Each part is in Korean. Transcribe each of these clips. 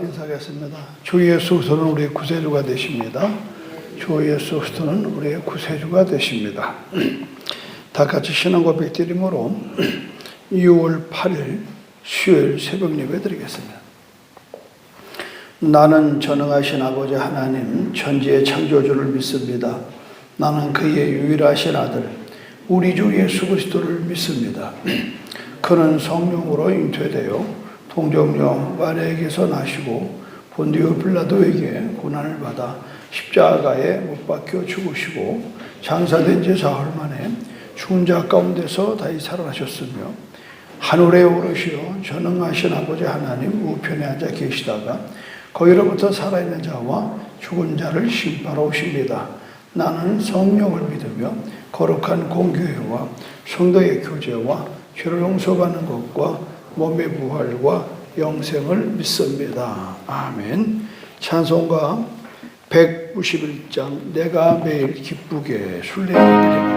인사하겠습니다. 주 예수 그리스도는 우리의 구세주가 되십니다. 주 예수 그리스도는 우리의 구세주가 되십니다. 다 같이 신앙 고백 드림으로 6월 8일 수요일 새벽 예배 드리겠습니다. 나는 전능하신 아버지 하나님 천지의 창조주를 믿습니다. 나는 그의 유일하신 아들 우리 주 예수 그리스도를 믿습니다. 그는 성령으로 잉태되어 동정녀 마리아에게서 나시고 본디오 빌라도에게 고난을 받아 십자가에 못 박혀 죽으시고 장사된 지 사흘 만에 죽은 자 가운데서 다시 살아나셨으며 하늘에 오르시어 전능하신 아버지 하나님 우편에 앉아 계시다가 거기로부터 살아있는 자와 죽은 자를 심판하러 오십니다. 나는 성령을 믿으며 거룩한 공교회와 성도의 교제와 죄를 용서받는 것과 몸의 부활과 영생을 믿습니다. 아멘. 찬송가 191장 내가 매일 기쁘게 순례하게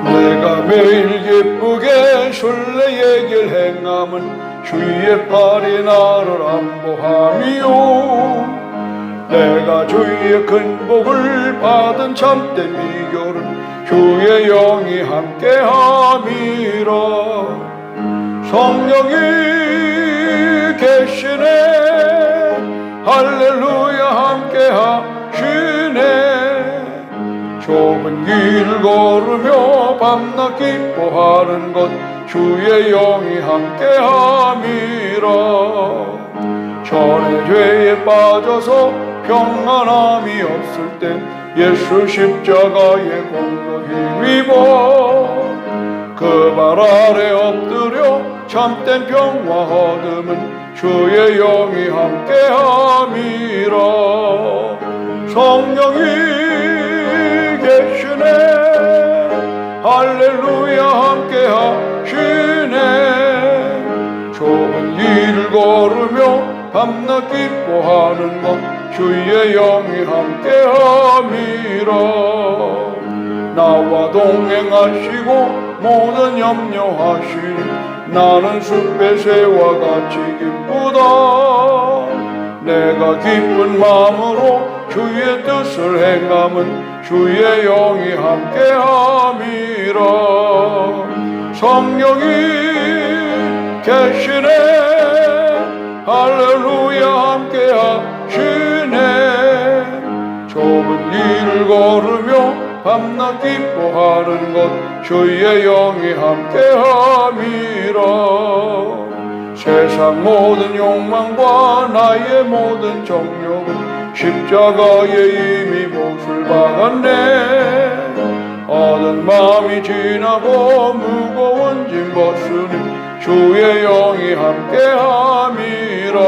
내가 매일 기쁘게 순례의 길 행함은 주의 팔이 나를 안보함이요 내가 주의 큰 복을 받은 참된 비결은 주의 영이 함께함이라. 성령이 계시네 할렐루야 함께하시네. 좁은 길 걸으며 밤낮 기뻐하는 것 주의 영이 함께함이라. 전에 죄에 빠져서 평안함이 없을 땐 예수 십자가의 공로 힘입어 그 발 아래 엎드려 참된 평화 얻음은 주의 영이 함께함이라. 성령이 계시네 할렐루야 함께하시네. 좁은 길 걸으며 밤낮 기뻐하는 것 주의 영이 함께함이라. 나와 동행하시고 모든 염려하시니 나는 숲의 새와 같이 기쁘다. 내가 기쁜 마음으로 주의 뜻을 행함은 주의 영이 함께함이라. 성령이 계시네 할렐루야 함께하시네. 좁은 길을 걸으며 밤낮 기뻐하는 것 주의 영이 함께함이라. 세상 모든 욕망과 나의 모든 정욕은 십자가에 이미 몫을 박았네. 얻은 마음이 지나고 무거운 짐 벗으니 주의 영이 함께함이라.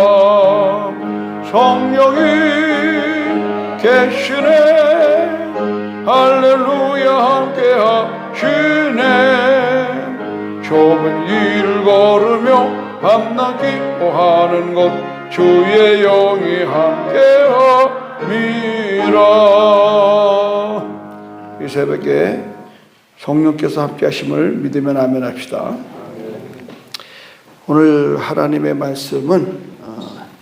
성령이 계시네 할렐루야 함께하시네. 좁은 길을 걸으며 밤낮 기뻐하는 것 주의 영이 함께함이라. 이 새벽에 성령께서 함께하심을 믿으면 아멘 합시다. 오늘 하나님의 말씀은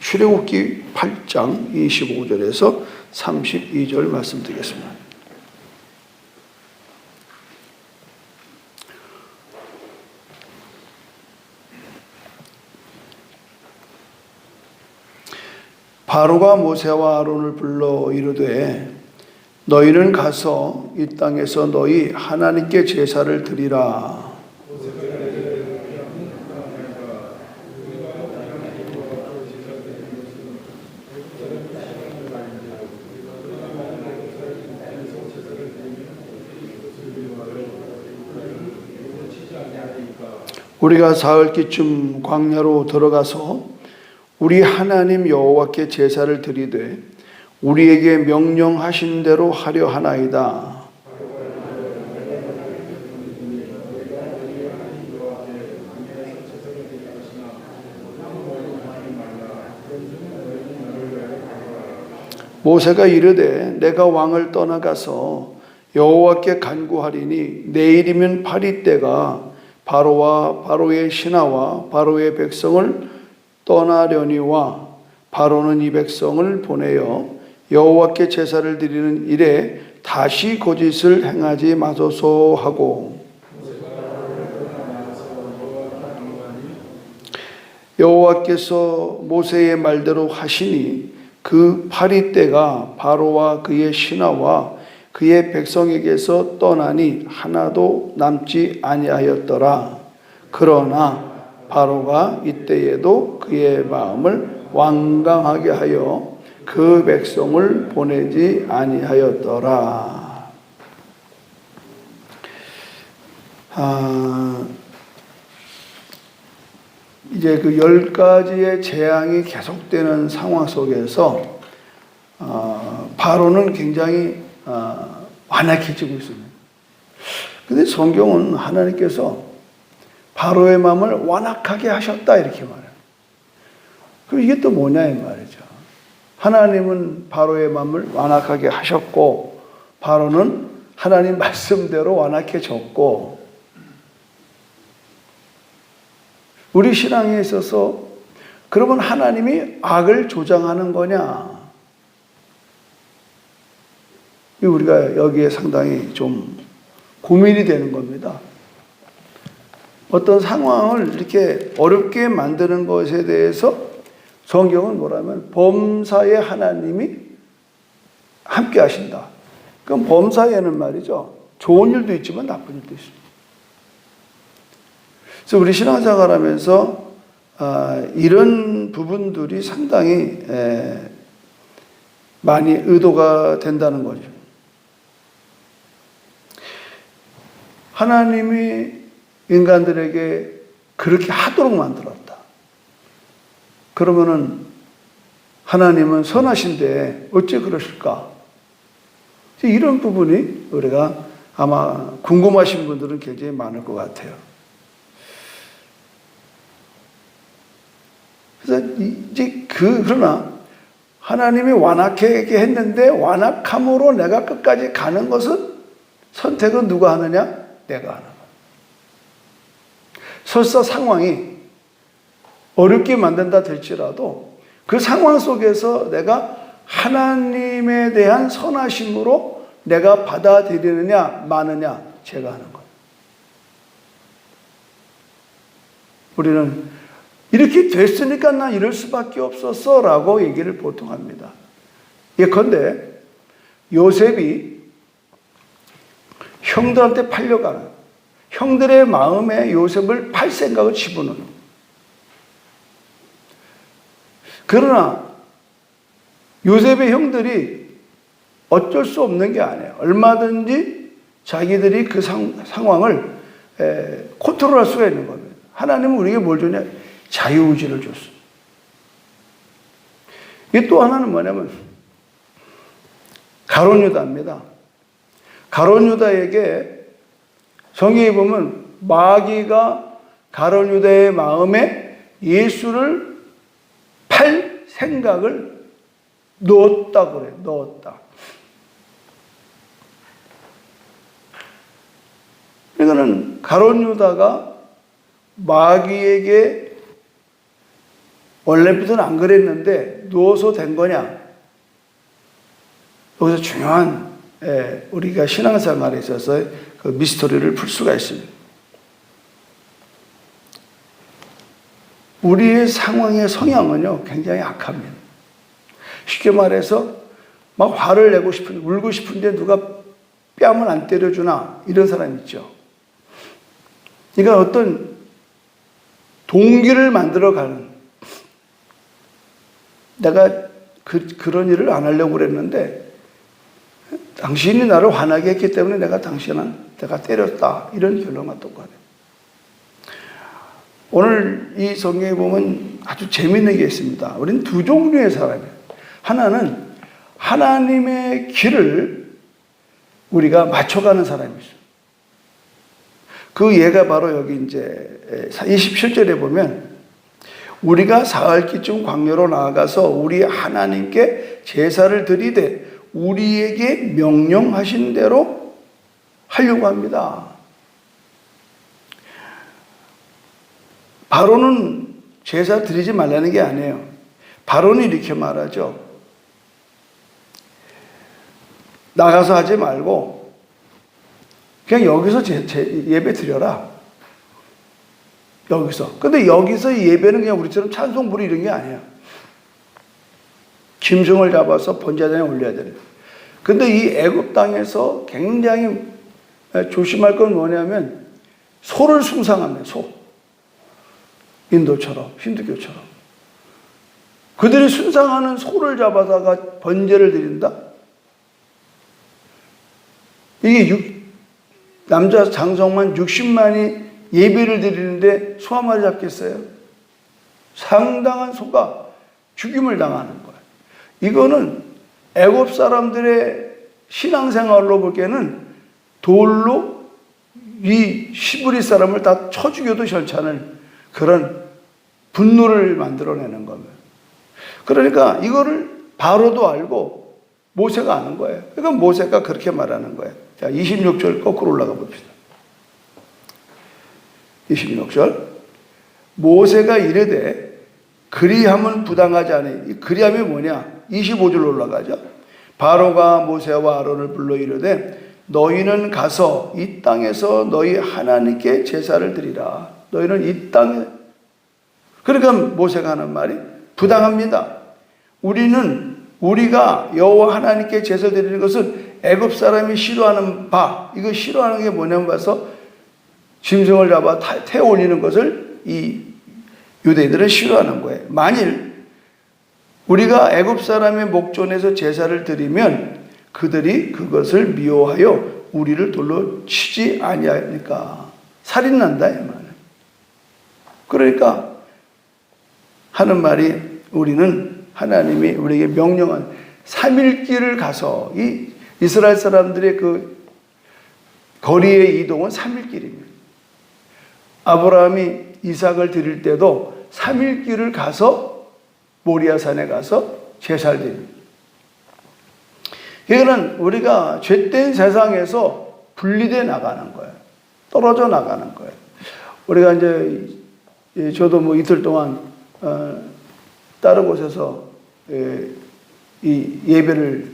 출애굽기 8장 25절에서 32절 말씀드리겠습니다. 바로가 모세와 아론을 불러 이르되 너희는 가서 이 땅에서 너희 하나님께 제사를 드리라. 우리가 사흘기쯤 광야로 들어가서 우리 하나님 여호와께 제사를 드리되 우리에게 명령하신 대로 하려 하나이다. 모세가 이르되 내가 왕을 떠나가서 여호와께 간구하리니 내일이면 파리 때가 바로와 바로의 신하와 바로의 백성을 떠나려니와 바로는 이 백성을 보내어 여호와께 제사를 드리는 일에 다시 거짓을 행하지 마소서 하고 여호와께서 모세의 말대로 하시니 그 파리 때가 바로와 그의 신하와 그의 백성에게서 떠나니 하나도 남지 아니하였더라. 그러나 바로가 이때에도 그의 마음을 완강하게 하여 그 백성을 보내지 아니하였더라. 이제 그 10가지의 재앙이 계속되는 상황 속에서 바로는 굉장히 완악해지고 있습니다. 근데 성경은 하나님께서 바로의 마음을 완악하게 하셨다 이렇게 말해요. 그럼 이게 또 뭐냐 이 말이죠. 하나님은 바로의 마음을 완악하게 하셨고 바로는 하나님 말씀대로 완악해졌고, 우리 신앙에 있어서 그러면 하나님이 악을 조장하는 거냐? 우리가 여기에 상당히 좀 고민이 되는 겁니다. 어떤 상황을 이렇게 어렵게 만드는 것에 대해서 성경은 뭐라면 범사에 하나님이 함께 하신다. 그럼 범사에는 말이죠, 좋은 일도 있지만 나쁜 일도 있습니다. 그래서 우리 신앙생활 하면서 이런 부분들이 상당히 많이 의도가 된다는 거죠. 하나님이 인간들에게 그렇게 하도록 만들었다. 그러면은 하나님은 선하신데 어째 그러실까? 이런 부분이 우리가 아마 궁금하신 분들은 굉장히 많을 것 같아요. 그래서 이제 그러나 하나님이 완악하게 했는데 완악함으로 내가 끝까지 가는 것은 선택은 누가 하느냐? 내가 하는 거야. 설사 상황이 어렵게 만든다 될지라도 그 상황 속에서 내가 하나님에 대한 선하심으로 내가 받아들이느냐 마느냐 제가 하는 거예요. 우리는 이렇게 됐으니까 나 이럴 수밖에 없었어 라고 얘기를 보통 합니다. 예컨대 요셉이 형들한테 팔려가는, 형들의 마음에 요셉을 팔 생각을 집어넣는. 그러나 요셉의 형들이 어쩔 수 없는 게 아니에요. 얼마든지 자기들이 그 상황을 컨트롤할 수가 있는 겁니다. 하나님은 우리에게 뭘 주냐? 자유의지를 줬습니다. 이 또 하나는 뭐냐면 가룟 유다입니다. 가룟 유다에게 성경에 보면 마귀가 가룟 유다의 마음에 예수를 팔 생각을 넣었다고 그래요. 넣었다. 그러니까는 가룟 유다가 마귀에게 원래부터는 안 그랬는데 누워서 된 거냐? 여기서 중요한 우리가 신앙생활에 있어서 그 미스터리를 풀 수가 있습니다. 우리의 상황의 성향은요 굉장히 악합니다. 쉽게 말해서 막 화를 내고 싶은데, 울고 싶은데 누가 뺨을 안 때려주나 이런 사람 있죠. 그러니까 어떤 동기를 만들어가는, 내가 그런 일을 안 하려고 그랬는데 당신이 나를 화나게 했기 때문에 내가 때렸다, 이런 결론과 똑같아요. 오늘 이 성경에 보면 아주 재미있는 게 있습니다. 우리는 두 종류의 사람이에요. 하나는 하나님의 길을 우리가 맞춰가는 사람이 있어요. 그 예가 바로 여기 이제 27절에 보면 우리가 사흘기쯤 광야로 나아가서 우리 하나님께 제사를 드리되 우리에게 명령하신 대로 하려고 합니다. 바로는 제사 드리지 말라는 게 아니에요. 바로는 이렇게 말하죠. 나가서 하지 말고 그냥 여기서 예배 드려라. 여기서. 근데 여기서 예배는 그냥 우리처럼 찬송 부르 이런 게 아니야. 짐승을 잡아서 번제단에 올려야 되는. 근데 이 애굽 땅에서 굉장히 조심할 건 뭐냐면 소를 숭상하면 소. 인도처럼, 힌두교처럼. 그들이 숭상하는 소를 잡아다가 번제를 드린다? 이게 남자 장성만 60만이 예배를 드리는데 소 한 마리 잡겠어요? 상당한 소가 죽임을 당하는 거예요. 이거는 애굽 사람들의 신앙생활로 보기에는 돌로 이 시브리 사람을 다 쳐 죽여도 괜찮은 그런 분노를 만들어내는 겁니다. 그러니까 이거를 바로도 알고 모세가 아는 거예요. 그러니까 모세가 그렇게 말하는 거예요. 자, 26절 거꾸로 올라가 봅시다. 26절. 모세가 이르되 그리함은 부당하지 않으니. 이 그리함이 뭐냐? 25절 올라가죠. 바로가 모세와 아론을 불러 이르되 너희는 가서 이 땅에서 너희 하나님께 제사를 드리라. 너희는 이 땅에. 그러니까 모세가 하는 말이 부당합니다. 우리가 여호와 하나님께 제사를 드리는 것은 애굽 사람이 싫어하는 바. 이거 싫어하는 게 뭐냐면 봐서 짐승을 잡아 태워 올리는 것을 이 유대인들은 싫어하는 거예요. 만일 우리가 애굽 사람의 목전에서 제사를 드리면 그들이 그것을 미워하여 우리를 돌로 치지 아니하니까 살인난다 이 말이에요. 그러니까 하는 말이 우리는 하나님이 우리에게 명령한 3일길을 가서 이 이스라엘 사람들의 그 거리의 이동은 3일길입니다. 아브라함이 이삭을 드릴 때도 3일길을 가서 모리아산에 가서 제사를 드립니다. 이거는 우리가 죄된 세상에서 분리되어 나가는 거예요. 떨어져 나가는 거예요. 우리가 이제 저도 뭐 이틀 동안 다른 곳에서 이 예배를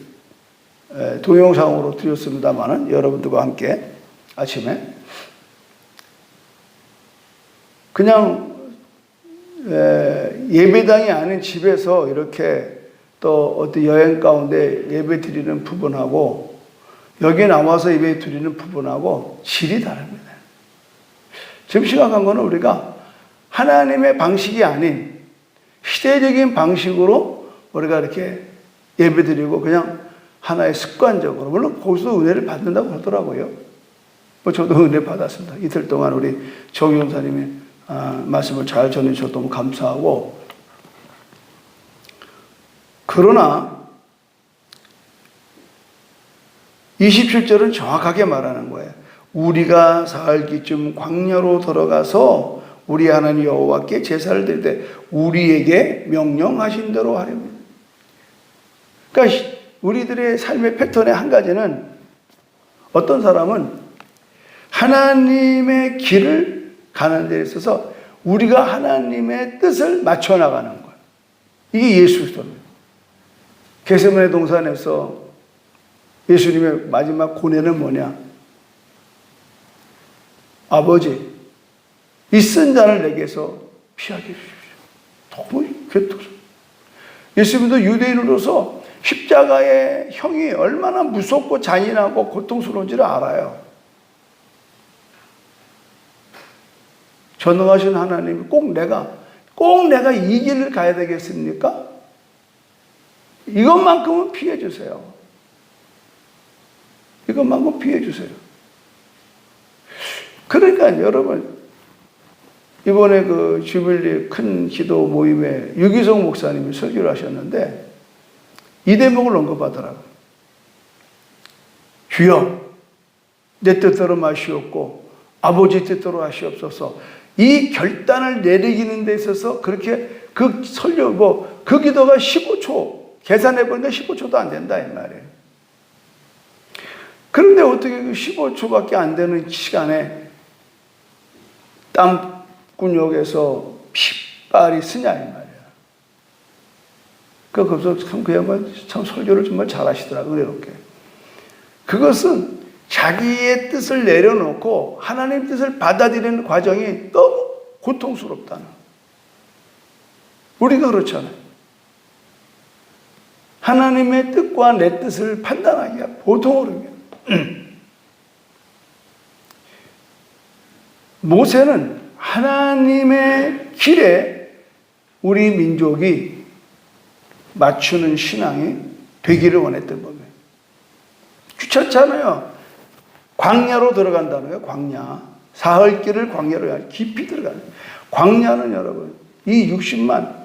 동영상으로 드렸습니다만은 여러분들과 함께 아침에 그냥 예배당이 아닌 집에서 이렇게 또 어떤 여행 가운데 예배 드리는 부분하고 여기에 나와서 예배 드리는 부분하고 질이 다릅니다. 지금 심각한 거는 우리가 하나님의 방식이 아닌 시대적인 방식으로 우리가 이렇게 예배 드리고 그냥 하나의 습관적으로, 물론 거기서 은혜를 받는다고 하더라고요. 뭐 저도 은혜 받았습니다. 이틀 동안 우리 정용사님이 말씀을 잘 전해주셔서 너무 감사하고, 그러나 27절은 정확하게 말하는 거예요. 우리가 사흘기쯤 광야로 들어가서 우리 하나님 여호와께 제사를 드릴 때 우리에게 명령하신 대로 하렵니다. 그러니까 우리들의 삶의 패턴의 한 가지는 어떤 사람은 하나님의 길을 가는 데 있어서 우리가 하나님의 뜻을 맞춰 나가는 거예요. 이게 예수 그리스도입니다. 겟세마네 동산에서 예수님의 마지막 고뇌는 뭐냐? 아버지, 이 쓴 잔을 내게서 피하게 해주십시오. 너무 괴통스러워요. 예수님도 유대인으로서 십자가의 형이 얼마나 무섭고 잔인하고 고통스러운지를 알아요. 전능하신 하나님이 꼭 내가 이 길을 가야 되겠습니까? 이것만큼은 피해 주세요. 이것만큼 피해 주세요. 그러니까 여러분, 이번에 그 주빌리 큰 기도 모임에 유기성 목사님이 설교를 하셨는데 이 대목을 언급하더라고요. 주여, 내 뜻대로 마시옵고 아버지 뜻대로 하시옵소서. 이 결단을 내리기는 데 있어서 그렇게 그 설교, 그 기도가 15초, 계산해 보니까 15초도 안 된다, 이 말이에요. 그런데 어떻게 그 15초밖에 안 되는 시간에 땀구녕에서 핏발이 쓰냐, 이 말이야. 그래서 참, 그 양반 참 설교를 정말 잘하시더라고요, 이렇게. 그것은 자기의 뜻을 내려놓고 하나님 뜻을 받아들이는 과정이 너무 고통스럽다는. 우리가 그렇잖아요. 하나님의 뜻과 내 뜻을 판단하기가 보통 어려워요. 모세는 하나님의 길에 우리 민족이 맞추는 신앙이 되기를 원했던 겁니다. 귀찮잖아요. 광야로 들어간다는 거예요. 광야. 사흘길을 광야로 깊이 들어가는. 광야는 여러분, 이 60만,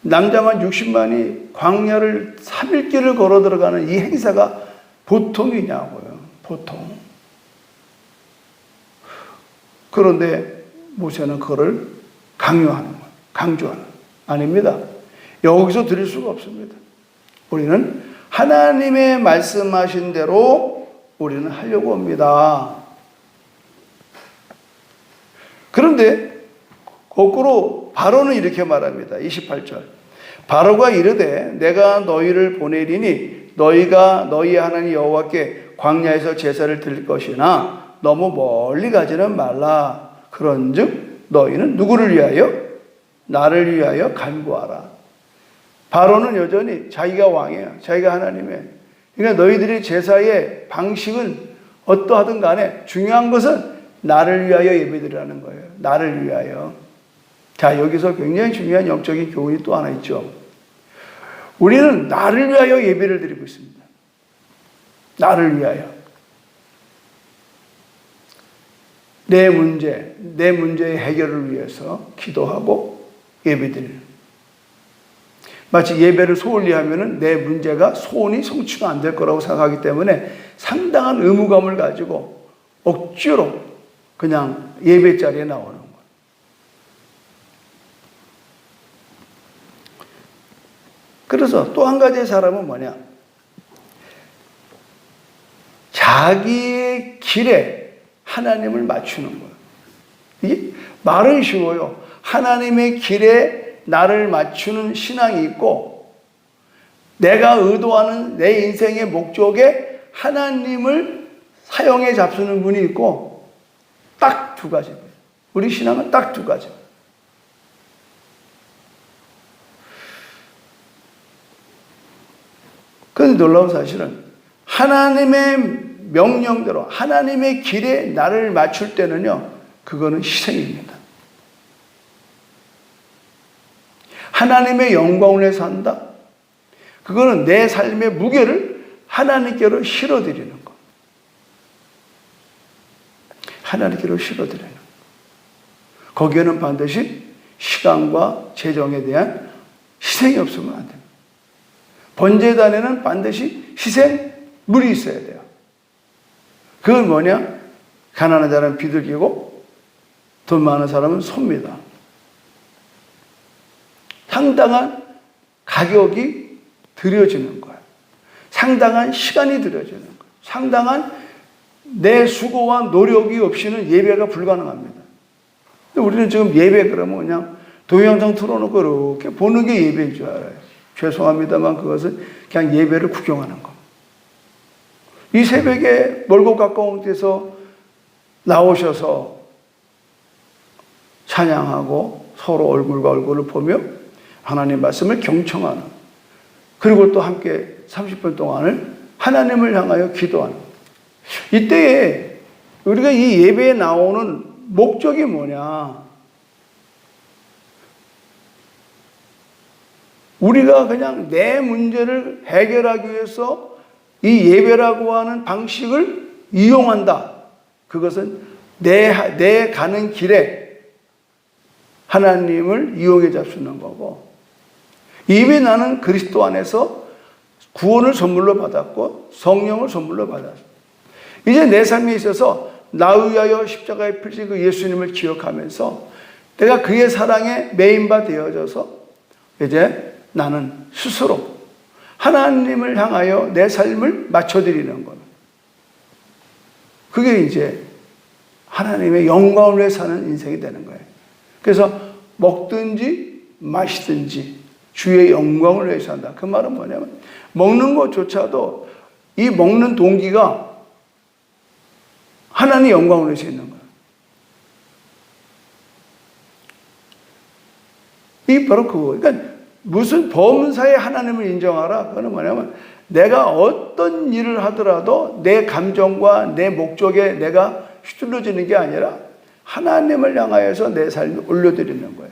남자만 60만이 광야를 3일길을 걸어 들어가는 이 행사가 보통이냐고요. 보통. 그런데 모세는 그거를 강요하는 거예요. 강조하는 거예요. 아닙니다. 여기서 드릴 수가 없습니다. 우리는 하나님의 말씀하신 대로 우리는 하려고 합니다. 그런데 거꾸로 바로는 이렇게 말합니다. 28절. 바로가 이르되 내가 너희를 보내리니 너희가 너희 하나님 여호와께 광야에서 제사를 드릴 것이나 너무 멀리 가지는 말라. 그런즉 너희는 누구를 위하여? 나를 위하여 간구하라. 바로는 여전히 자기가 왕이야. 자기가 하나님이야. 그러니까 너희들이 제사의 방식은 어떠하든 간에 중요한 것은 나를 위하여 예배드리라는 거예요. 나를 위하여. 자, 여기서 굉장히 중요한 영적인 교훈이 또 하나 있죠. 우리는 나를 위하여 예배를 드리고 있습니다. 나를 위하여. 내 문제의 해결을 위해서 기도하고 예배드리는. 마치 예배를 소홀히 하면은 내 문제가 소원이 성취가 안 될 거라고 생각하기 때문에 상당한 의무감을 가지고 억지로 그냥 예배 자리에 나오는 거예요. 그래서 또 한 가지의 사람은 뭐냐? 자기의 길에 하나님을 맞추는 거예요. 이게 말은 쉬워요. 하나님의 길에 나를 맞추는 신앙이 있고 내가 의도하는 내 인생의 목적에 하나님을 사용해 잡수는 분이 있고 딱 두 가지입니다. 우리 신앙은 딱 두 가지입니다. 그런데 놀라운 사실은 하나님의 명령대로 하나님의 길에 나를 맞출 때는요, 그거는 희생입니다. 하나님의 영광을 위해 산다. 그거는 내 삶의 무게를 하나님께로 실어드리는 것. 하나님께로 실어드리는 것. 거기에는 반드시 시간과 재정에 대한 희생이 없으면 안 됩니다. 번제단에는 반드시 희생물이 있어야 돼요. 그건 뭐냐? 가난한 사람은 비둘기고 돈 많은 사람은 소입니다. 상당한 가격이 들여지는 거예요. 상당한 시간이 들여지는 거예요. 상당한 내 수고와 노력이 없이는 예배가 불가능합니다. 근데 우리는 지금 예배 그러면 그냥 동영상 틀어놓고 이렇게 보는 게 예배인 줄 알아요. 죄송합니다만 그것은 그냥 예배를 구경하는 거. 이 새벽에 멀고 가까운 데서 나오셔서 찬양하고 서로 얼굴과 얼굴을 보며 하나님 말씀을 경청하는, 그리고 또 함께 30분 동안을 하나님을 향하여 기도하는. 이때에 우리가 이 예배에 나오는 목적이 뭐냐? 우리가 그냥 내 문제를 해결하기 위해서 이 예배라고 하는 방식을 이용한다. 그것은 내 가는 길에 하나님을 이용해 잡수는 거고, 이미 나는 그리스도 안에서 구원을 선물로 받았고 성령을 선물로 받았어. 이제 내 삶에 있어서 나 위하여 십자가에 피신 그 예수님을 기억하면서 내가 그의 사랑에 매인바 되어져서 이제 나는 스스로 하나님을 향하여 내 삶을 맞춰드리는 겁니다. 그게 이제 하나님의 영광을 위해 사는 인생이 되는 거예요. 그래서 먹든지 마시든지 주의 영광을 위해 산다. 그 말은 뭐냐면 먹는 것조차도 이 먹는 동기가 하나님의 영광을 위해서 있는 거예요. 이 바로 그거. 그러니까 무슨 범사에 하나님을 인정하라. 그거는 뭐냐면 내가 어떤 일을 하더라도 내 감정과 내 목적에 내가 휘둘러지는 게 아니라 하나님을 향하여서 내 삶을 올려드리는 거예요.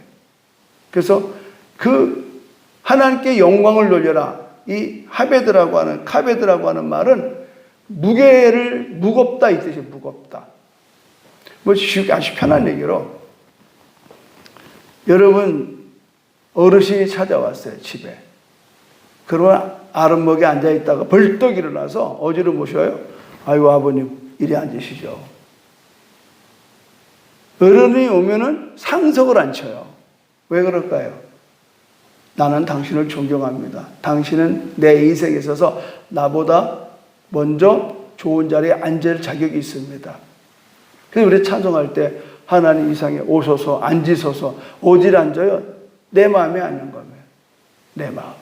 그래서 그 하나님께 영광을 돌려라. 이 카베드라고 하는 말은 무겁다 이 뜻이에요. 무겁다. 뭐 아주 편한 얘기로 여러분 어르신이 찾아왔어요. 집에. 그러면 아랫목에 앉아있다가 벌떡 일어나서 어디로 모셔요? 아이고 아버님 이리 앉으시죠. 어른이 오면은 상석을 안 쳐요. 왜 그럴까요? 나는 당신을 존경합니다. 당신은 내 인생에 있어서 나보다 먼저 좋은 자리에 앉을 자격이 있습니다. 그래서 우리 찬송할 때 하나님 이상에 오소서 앉으소서 어디를 앉아요? 내 마음에 앉는 거예요. 내 마음.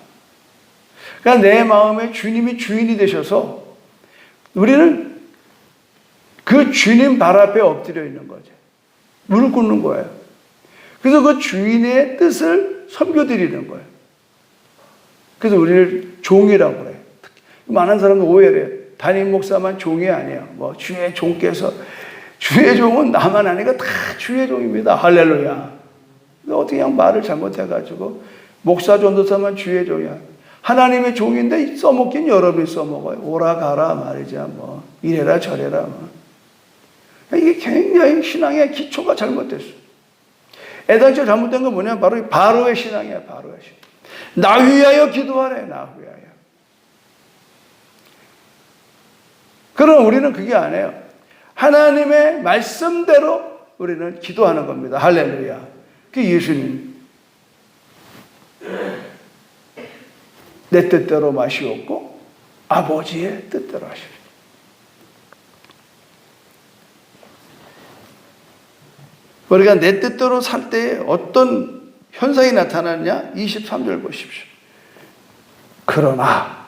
그러니까 내 마음에 주님이 주인이 되셔서 우리는 그 주님 발 앞에 엎드려 있는 거죠. 무릎 꿇는 거예요. 그래서 그 주인의 뜻을 섬겨드리는 거예요. 그래서 우리를 종이라고 그래요. 많은 사람은 오해를 해요. 담임 목사만 종이 아니에요. 뭐 주의 종께서 주의 종은 나만 아니고 다 주의 종입니다. 할렐루야. 어떻게 그냥 말을 잘못해가지고 목사 전도사만 주의 종이야. 하나님의 종인데 써먹긴 여러분이 써먹어요. 오라 가라 말이죠. 뭐 이래라 저래라. 뭐. 이게 굉장히 신앙의 기초가 잘못됐어요. 애당초 잘못된 건 뭐냐? 바로 바로의 신앙이야. 바로의 신앙. 나 위하여 기도하래. 나 위하여. 그럼 우리는 그게 아니에요. 하나님의 말씀대로 우리는 기도하는 겁니다. 할렐루야. 그 예수님. 내 뜻대로 마시옵고 아버지의 뜻대로 하시옵소서. 우리가 내 뜻대로 살 때 어떤 현상이 나타나느냐? 23절 보십시오. 그러나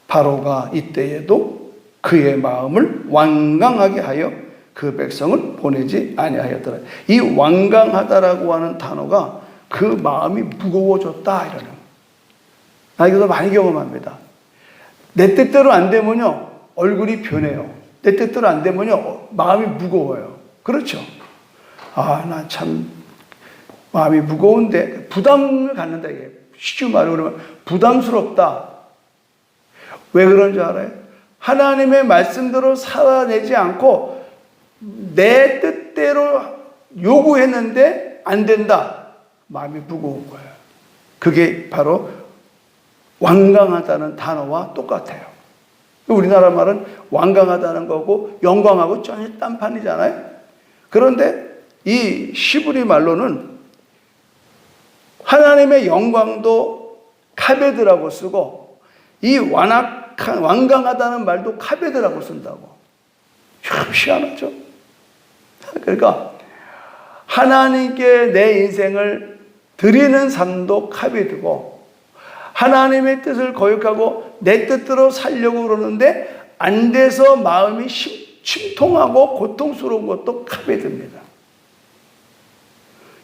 바로가 이때에도 그의 마음을 완강하게 하여 그 백성을 보내지 아니하였더라. 이 완강하다라고 하는 단어가 그 마음이 무거워졌다 이러는 거예요. 나 이거 많이 경험합니다. 내 뜻대로 안 되면요 얼굴이 변해요. 내 뜻대로 안 되면요 마음이 무거워요. 그렇죠? 아, 나 참 마음이 무거운데 부담을 갖는다 이게. 쉽게 말하면 그러면 부담스럽다. 왜 그런 줄 알아요? 하나님의 말씀대로 살아내지 않고 내 뜻대로 요구했는데 안 된다. 마음이 무거운 거예요. 그게 바로 완강하다는 단어와 똑같아요. 우리나라 말은 완강하다는 거고 영광하고 전혀 딴판이잖아요. 그런데 이 시브리 말로는 하나님의 영광도 카베드라고 쓰고 이 완강하다는 말도 카베드라고 쓴다고. 참 희한하죠. 그러니까 하나님께 내 인생을 드리는 삶도 카베드고 하나님의 뜻을 거역하고 내 뜻대로 살려고 그러는데 안 돼서 마음이 침통하고 고통스러운 것도 카베드입니다.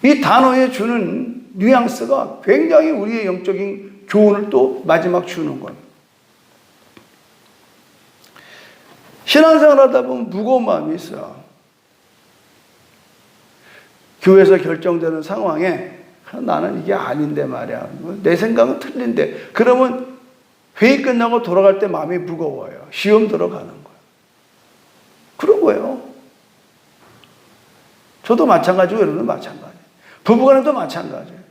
이 단어에 주는 뉘앙스가 굉장히 우리의 영적인 교훈을 또 마지막 주는 거예요. 신앙생활 하다 보면 무거운 마음이 있어요. 교회에서 결정되는 상황에 나는 이게 아닌데 말이야. 내 생각은 틀린데. 그러면 회의 끝나고 돌아갈 때 마음이 무거워요. 시험 들어가는 거예요. 그런 거예요. 저도 마찬가지고 여러분도 마찬가지예요. 부부간에도 마찬가지예요.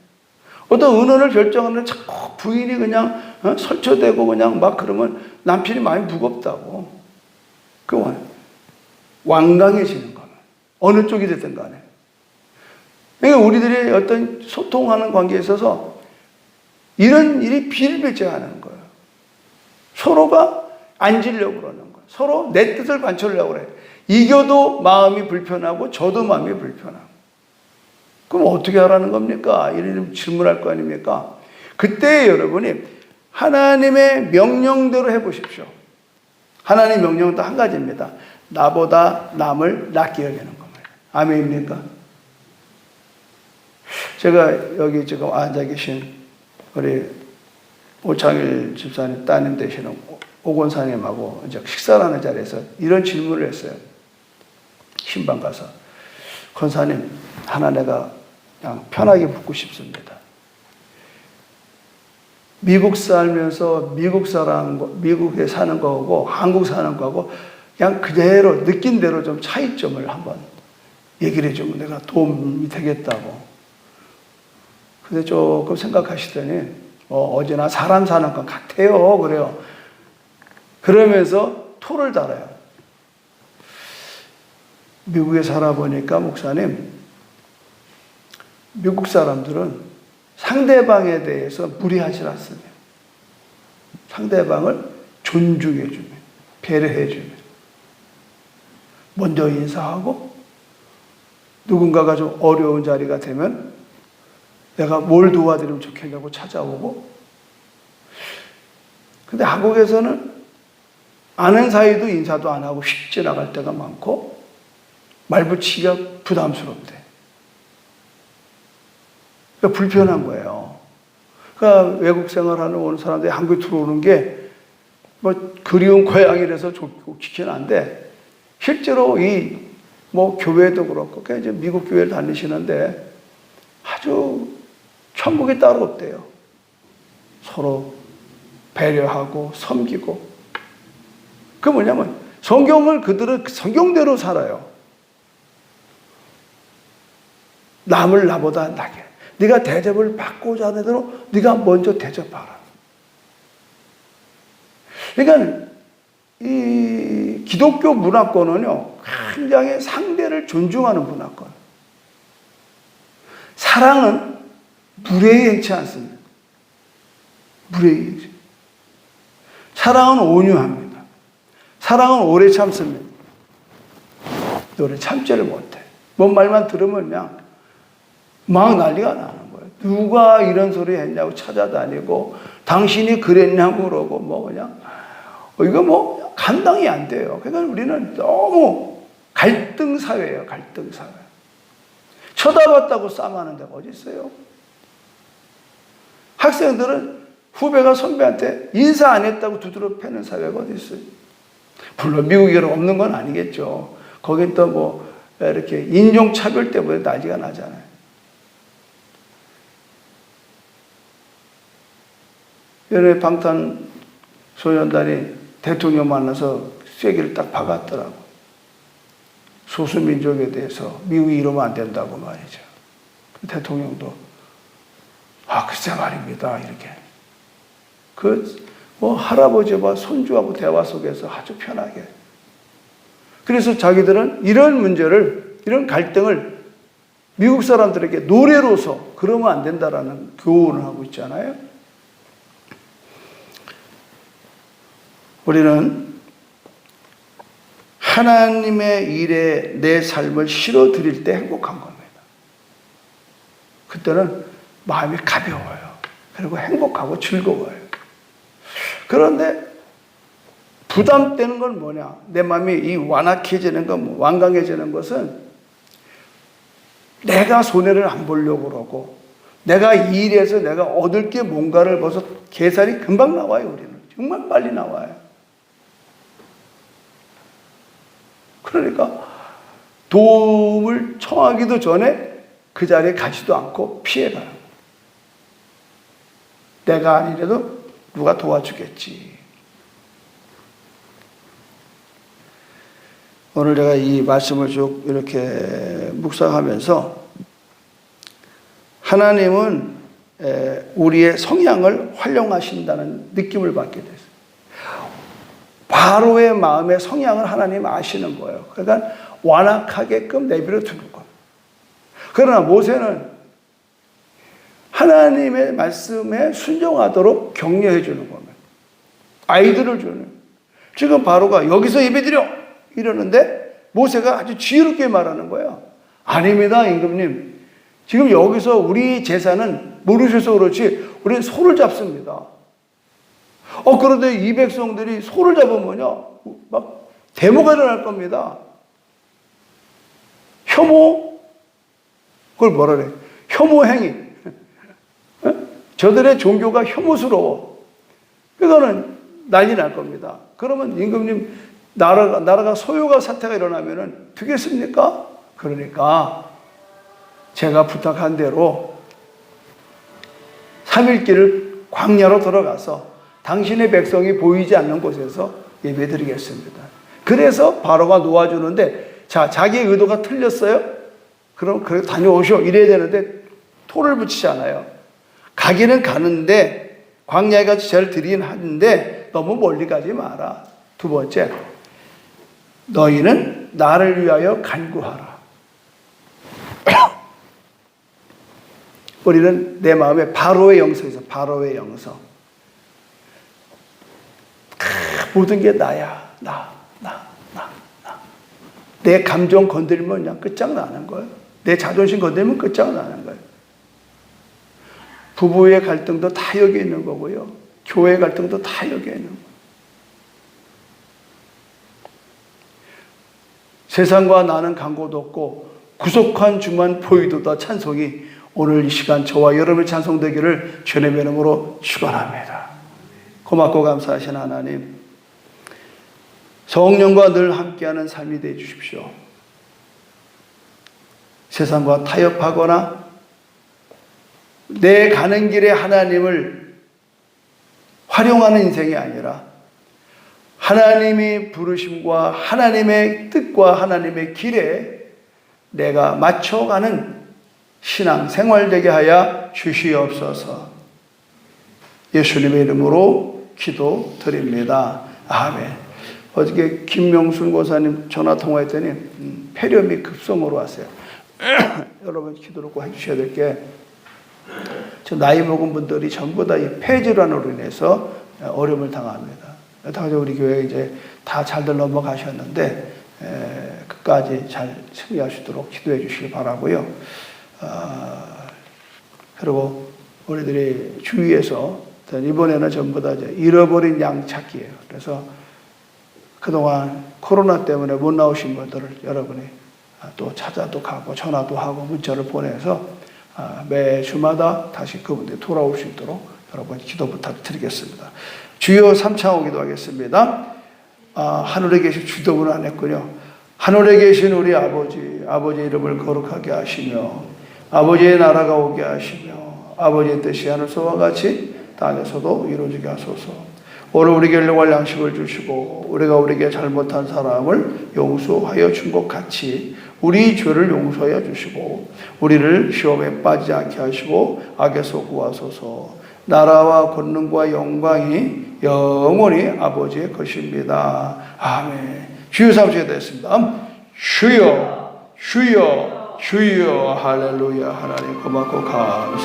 어떤 은혼을 결정하는데 자꾸 부인이 그냥 설쳐대고 그냥 막 그러면 남편이 마음이 무겁다고. 그 완강해지는 거예요. 어느 쪽이 됐든 간에. 그러니까 우리들이 어떤 소통하는 관계에 있어서 이런 일이 비일비재하는 거예요. 서로가 앉으려고 그러는 거예요. 서로 내 뜻을 관철하려고 그래요. 이겨도 마음이 불편하고 저도 마음이 불편하고. 그럼 어떻게 하라는 겁니까? 이런 질문할 거 아닙니까? 그때 여러분이 하나님의 명령대로 해보십시오. 하나님의 명령도 한 가지입니다. 나보다 남을 낫게 여기는 겁니다. 아멘입니까? 제가 여기 지금 앉아 계신 우리 오창일 집사님 따님 되시는 오건사님하고 이제 식사를 하는 자리에서 이런 질문을 했어요. 신방 가서. 권사님, 하나 내가 그냥 편하게 묻고 싶습니다. 미국 살면서 미국에 사는 거하고 한국 사는 거하고 그냥 그대로 느낀 대로 좀 차이점을 한번 얘기를 해주면 내가 도움이 되겠다고. 근데 조금 생각하시더니 어제나 사람 사는 건 같아요. 그래요. 그러면서 토를 달아요. 미국에 살아보니까 목사님, 미국 사람들은 상대방에 대해서 무리하지 않습니다. 상대방을 존중해주면, 배려해주면, 먼저 인사하고 누군가가 좀 어려운 자리가 되면 내가 뭘 도와드리면 좋겠냐고 찾아오고. 근데 한국에서는 아는 사이도 인사도 안 하고 휙 지나갈 때가 많고 말붙이기가 부담스럽대. 그러니까 불편한 거예요. 그러니까 외국 생활하는 오는 사람들이 한국에 들어오는 게 뭐 그리운 고향이라서 좋긴 한데 실제로 교회도 그렇고 이제 미국 교회를 다니시는데 아주 천국이 따로 없대요. 서로 배려하고 섬기고. 그 뭐냐면 성경을 그들은 성경대로 살아요. 남을 나보다 나게. 네가 대접을 받고자 하는 대로 네가 먼저 대접하라. 그러니까 이 기독교 문화권은요, 굉장히 상대를 존중하는 문화권. 사랑은 무례히 않습니다. 무례히. 사랑은 온유합니다. 사랑은 오래 참습니다. 오래 참지를 못해. 뭔 말만 들으면 그냥 막 난리가 나는 거예요. 누가 이런 소리 했냐고 찾아다니고 당신이 그랬냐고 그러고 그냥 이거 감당이 안 돼요. 그러니까 우리는 너무 갈등 사회예요. 갈등 사회. 쳐다봤다고 싸움하는 데가 어디 있어요? 학생들은 후배가 선배한테 인사 안 했다고 두드러 패는 사회가 어디 있어요? 물론 미국에는 없는 건 아니겠죠. 거긴 또 이렇게 인종차별 때문에 난리가 나잖아요. 연예 방탄소년단이 대통령 만나서 쐐기를 딱 박았더라고. 소수민족에 대해서 미국이 이러면 안 된다고 말이죠. 대통령도 글쎄 말입니다. 이렇게. 할아버지와 손주하고 대화 속에서 아주 편하게. 그래서 자기들은 이런 문제를, 이런 갈등을 미국 사람들에게 노래로서 그러면 안 된다라는 교훈을 하고 있잖아요. 우리는 하나님의 일에 내 삶을 실어드릴 때 행복한 겁니다. 그때는 마음이 가벼워요. 그리고 행복하고 즐거워요. 그런데 부담되는 건 뭐냐? 내 마음이 완악해지는 건, 완강해지는 것은 내가 손해를 안 보려고 그러고 내가 이 일에서 내가 얻을 게 뭔가를 벌써 계산이 금방 나와요. 우리는 정말 빨리 나와요. 그러니까 도움을 청하기도 전에 그 자리에 가지도 않고 피해가요. 내가 아니라도 누가 도와주겠지. 오늘 제가 이 말씀을 쭉 이렇게 묵상하면서 하나님은 우리의 성향을 활용하신다는 느낌을 받게 됐어요. 바로의 마음의 성향을 하나님 아시는 거예요. 그러니까 완악하게끔 내버려 두는 거예요. 그러나 모세는 하나님의 말씀에 순종하도록 격려해 주는 겁니다. 아이들을 주는. 지금 바로가 여기서 예배드려! 이러는데 모세가 아주 지혜롭게 말하는 거예요. 아닙니다, 임금님. 지금 여기서 우리 제사는 모르셔서 그렇지 우리는 소를 잡습니다. 그런데 이 백성들이 소를 잡으면요 막 데모가 일어날 겁니다. 혐오, 그걸 뭐라 그래? 혐오 행위. 저들의 종교가 혐오스러워. 그거는 난리 날 겁니다. 그러면 임금님, 나라가 소요가 사태가 일어나면은 되겠습니까? 그러니까 제가 부탁한 대로 3일길을 광야로 들어가서 당신의 백성이 보이지 않는 곳에서 예배드리겠습니다. 그래서 바로가 놓아주는데, 자, 자기의 의도가 틀렸어요? 그럼 그래 다녀오쇼 이래야 되는데 토를 붙이잖아요. 가기는 가는데 광야에 가서 제를 드리긴 하는데 너무 멀리 가지 마라. 두 번째, 너희는 나를 위하여 간구하라. 우리는 내 마음에 바로의 영성에서, 바로의 영성. 모든 게 나야. 나. 내 감정 건드리면 그냥 끝장나는 거예요. 내 자존심 건드리면 끝장나는 거예요. 부부의 갈등도 다 여기 있는 거고요. 교회 갈등도 다 여기 있는 거예요. 세상과 나는 간고도 없고 구속한 주만 보이도다 찬송이 오늘 이 시간 저와 여러분의 찬송되기를 주님의 이름으로 축원합니다. 고맙고 감사하신 하나님, 성령과 늘 함께하는 삶이 되어 주십시오. 세상과 타협하거나 내 가는 길에 하나님을 활용하는 인생이 아니라 하나님이 부르심과 하나님의 뜻과 하나님의 길에 내가 맞춰가는 신앙 생활 되게 하여 주시옵소서. 예수님의 이름으로 기도드립니다. 아멘. 어저께 김명순 고사님 전화 통화했더니 폐렴이 급성으로 왔어요. 여러분 기도를 꼭 해주셔야 될 게, 저 나이 먹은 분들이 전부 다 이 폐질환으로 인해서 어려움을 당합니다. 다 우리 교회 이제 다 잘들 넘어가셨는데 끝까지 잘 승리하시도록 기도해 주시기 바라고요. 그리고 우리들이 주위에서 이번에는 전부 다 이제 잃어버린 양 찾기예요. 그래서 그동안 코로나 때문에 못 나오신 분들을 여러분이 또 찾아도 가고 전화도 하고 문자를 보내서 매주마다 다시 그분들이 돌아올 수 있도록 여러분 기도 부탁드리겠습니다. 주여 삼창호 기도하겠습니다. 하늘에 계신 주도분 안 했군요. 하늘에 계신 우리 아버지, 아버지의 이름을 거룩하게 하시며 아버지의 나라가 오게 하시며 아버지의 뜻이 하늘서와 같이 땅에서도 이루어지게 하소서. 오늘 우리에게 일용할 양식을 주시고 우리가 우리에게 잘못한 사람을 용서하여 준 것 같이 우리 죄를 용서하여 주시고 우리를 시험에 빠지지 않게 하시고 악에서 구하소서. 나라와 권능과 영광이 영원히 아버지의 것입니다. 아멘. 주여 삼시가 됐습니다. 주여 주여 주여 할렐루야. 하나님 고맙고 감사합니다.